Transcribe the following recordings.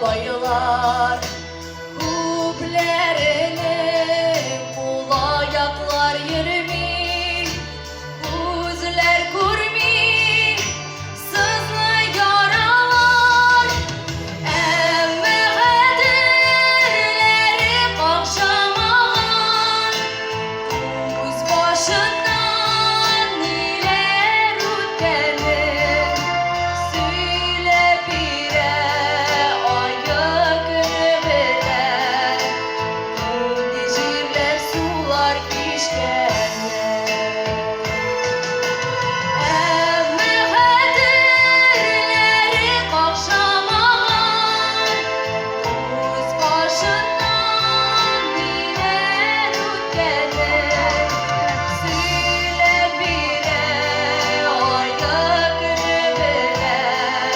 bayılar. Kuplerinin kula ayaklar yirmi, gözler kurmi, sızlı yaralar. Emme kaderleri kakşamagan, göz başından neler öteni söyle bire ayak ömürler. Indi jirler sular kişkenler. Emme kaderleri kakşamagan, göz başından neler öteni söyle bire ayak ömürler.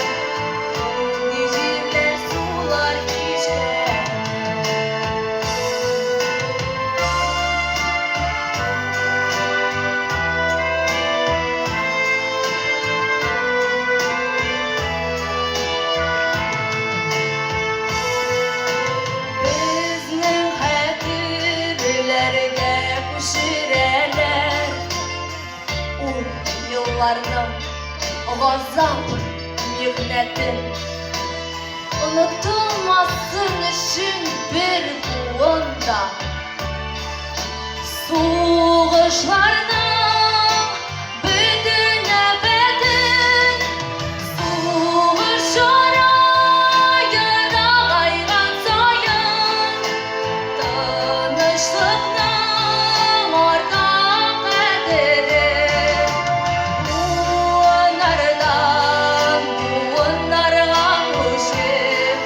Indi jirler sular kişkenler. Bizning xatirlarga qo'shireler u yıllarning g'azab mehnatin. Unutulmasın için bir buğunda soğuşlarning bütün ebedin. Soğuş orayında kaygan sayın, tanışlıkning ortak kaderi. Buğunlardan buğunlarga koşup,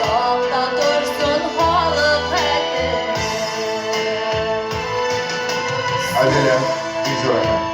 safta dursun halık eteri. Adele İzrail.